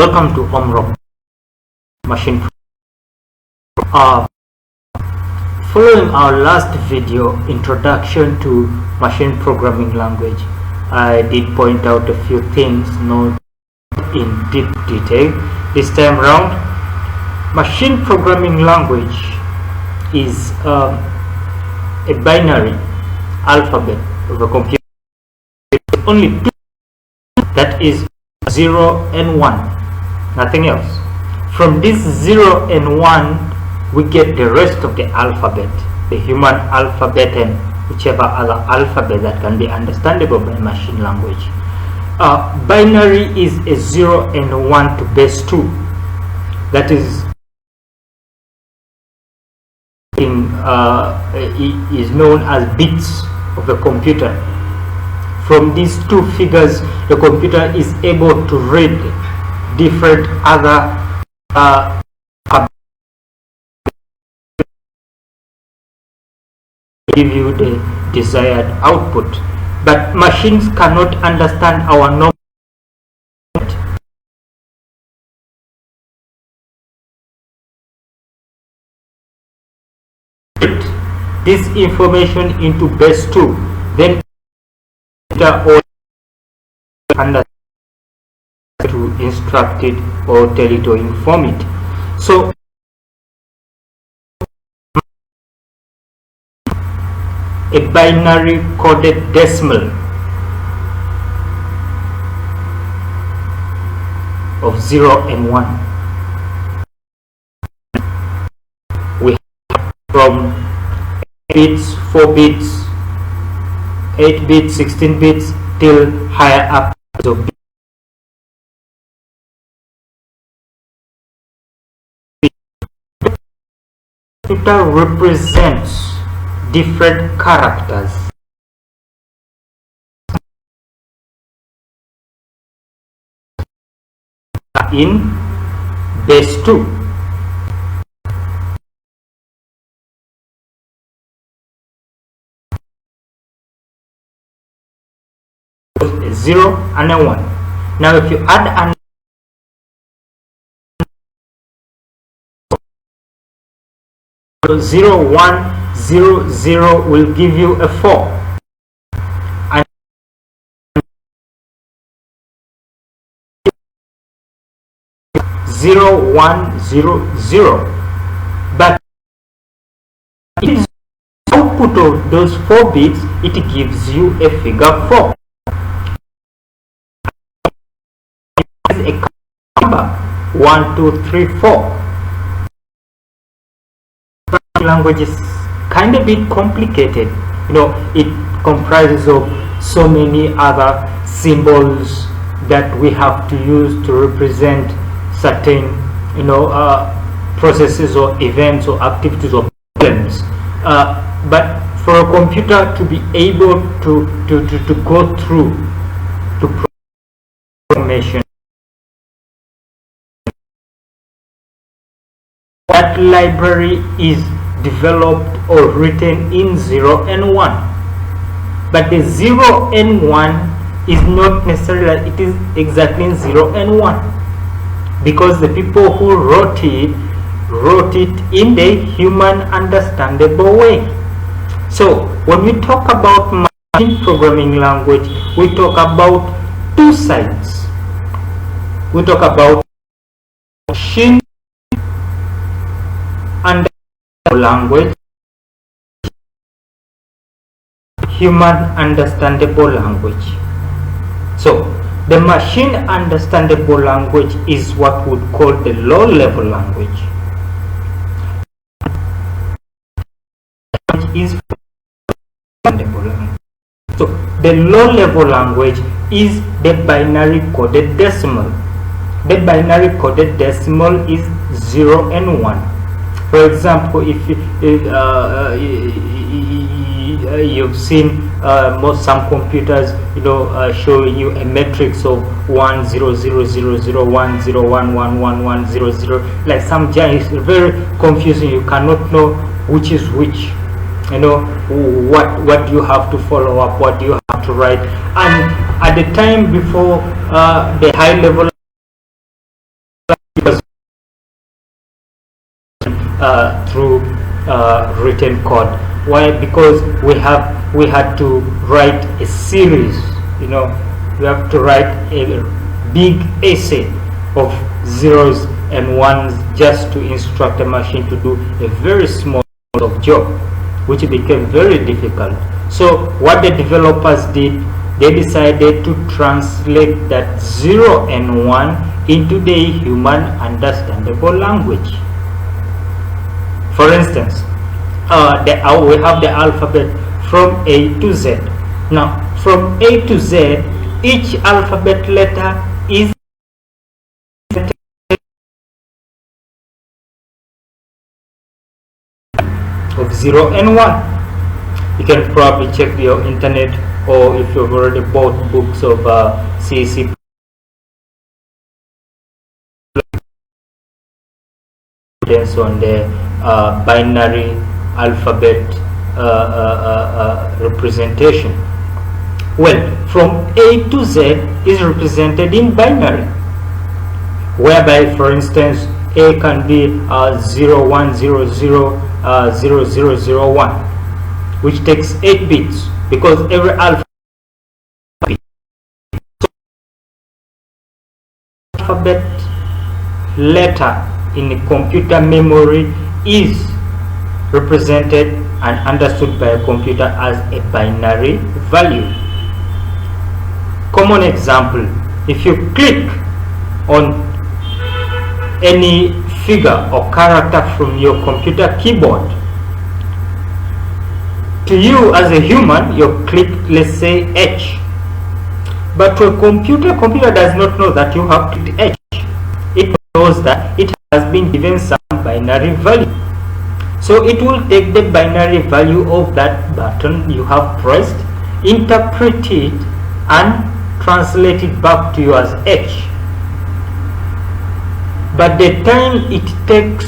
Welcome to Omrock Machine. Following our last video, Introduction to Machine Programming Language, I did point out a few things not in deep detail. This time around, Machine Programming Language is a binary alphabet of a computer. Only two, that is 0 and 1. Nothing else. From this 0 and 1 we get the rest of the alphabet, the human alphabet and whichever other alphabet that can be understandable by machine language. Binary is a 0 and 1 to base 2. That is known as bits of a computer. From these two figures, the computer is able to read different other give you the desired output, but machines cannot understand our normal. This information into base 2, then or understand to instruct it or tell it or inform it. So a binary coded decimal of 0 and 1. We have from 8 bits, 4 bits, 8 bits, 16 bits till higher up of bits. Computer represents different characters in base 2. A 0 and a 1. Now if you add an 0 1 0 0 will give you a 4, and 0 1 0 0, but its output of those 4 bits, it gives you a figure 4. A number 1 2 3 4. Language is kind of bit complicated. It comprises of so many other symbols that we have to use to represent certain processes or events or activities or problems, but for a computer to be able to go through to programmation, that library is developed or written in 0 and 1, but the 0 and 1 is not necessarily it is exactly in 0 and 1, because the people who wrote it in the human understandable way. So when we talk about machine programming language, we talk about two sides. We talk about machine understandable language, human understandable language. So the machine understandable language is what we would call the low level language. Is understandable language. So the low level language is the binary coded decimal. The binary coded decimal is 0 and 1. For example, if you've seen some computers, showing you a matrix of 1 0 0 0 0 1 0 1 1 1 1 0 0, like some giant. It's very confusing. You cannot know which is which. What do you have to follow up, what do you have to write. And at the time before the high level through written code. Why? Because we had to write a series, you know, we have to write a big essay of zeros and ones just to instruct a machine to do a very small job, which became very difficult. So what the developers did, they decided to translate that 0 and 1 into the human understandable language. For instance, we have the alphabet from A to Z. Now, from A to Z, each alphabet letter is of 0 and 1. You can probably check your internet, or if you've already bought books of C on the binary alphabet representation. Well, from A to Z is represented in binary, whereby, for instance, A can be 01000001, which takes 8 bits, because every alphabet letter in the computer memory is represented and understood by a computer as a binary value. Common example: if you click on any figure or character from your computer keyboard, to you as a human, you click, let's say, H, but to a computer does not know that you have clicked H. It knows that it has been given some binary value, so it will take the binary value of that button you have pressed, interpret it and translate it back to you as H. But the time it takes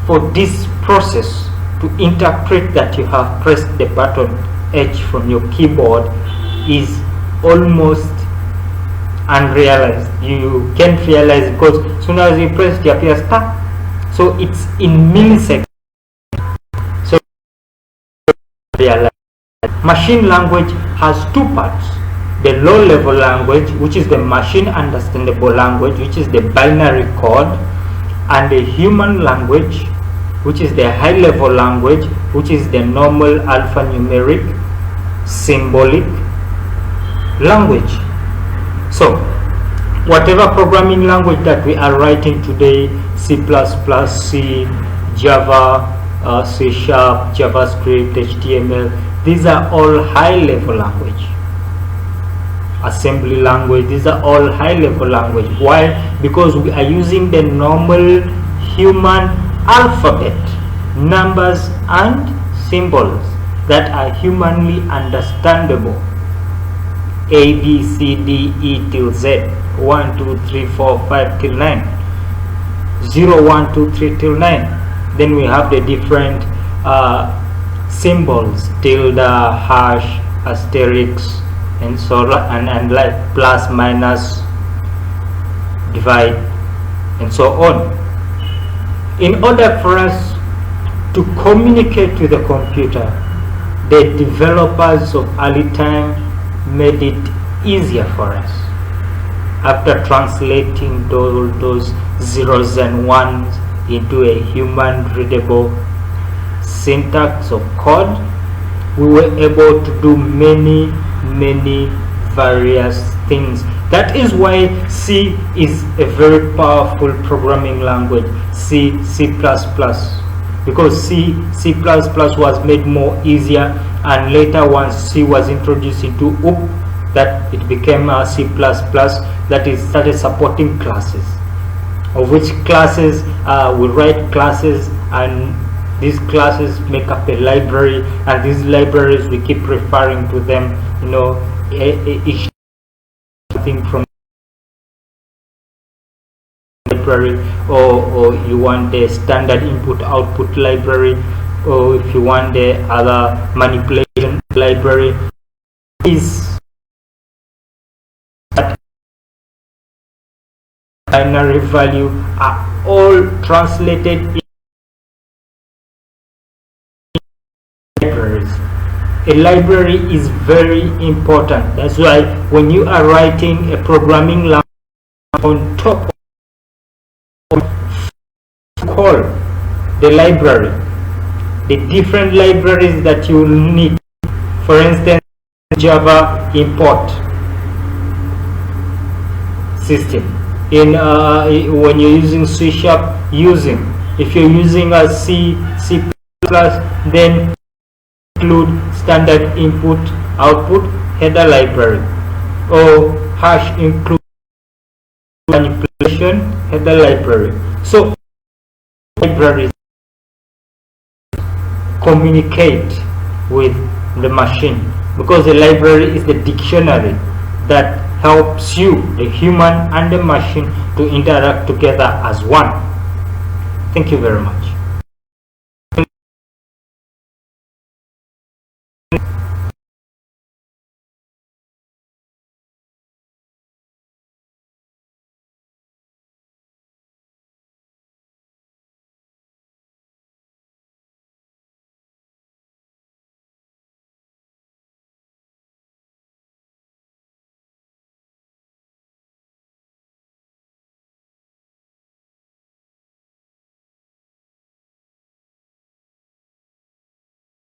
for this process to interpret that you have pressed the button H from your keyboard is almost unrealized. You can't realize, because as soon as you press it appears star, so it's in milliseconds. So realize machine language has two parts: the low level language, which is the machine understandable language, which is the binary code, and the human language, which is the high level language, which is the normal alphanumeric symbolic language. So whatever programming language that we are writing today, C++, C, Java, C#, JavaScript, HTML, these are all high level language. Assembly language, these are all high level language. Why? Because we are using the normal human alphabet, numbers and symbols that are humanly understandable: A, B, C, D, E till Z, 1, 2, 3, 4, 5 till 9, 0, 1, 2, 3 till 9. Then we have the different symbols: tilde, hash, asterisk, and so on, and like plus, minus, divide, and so on. In order for us to communicate with the computer, the developers of early time made it easier for us. After translating those zeros and ones into a human readable syntax of code, we were able to do many various things. That is why C is a very powerful programming language. C++, because C++ was made more easier, and later once C was introduced into OOP, that it became C++, that is started supporting classes, of which classes we write classes, and these classes make up a library, and these libraries we keep referring to them, you know, each thing from library, or you want the standard input output library, or if you want the other manipulation library, is binary value are all translated a library is very important. That's why when you are writing a programming language, on top of call the library, the different libraries that you need. For instance, Java import system. When you're using C#, if you're using a C++, then include standard input output header library, or hash include manipulation header library. So libraries communicate with the machine, because the library is the dictionary that helps you, the human and the machine, to interact together as one. Thank you very much.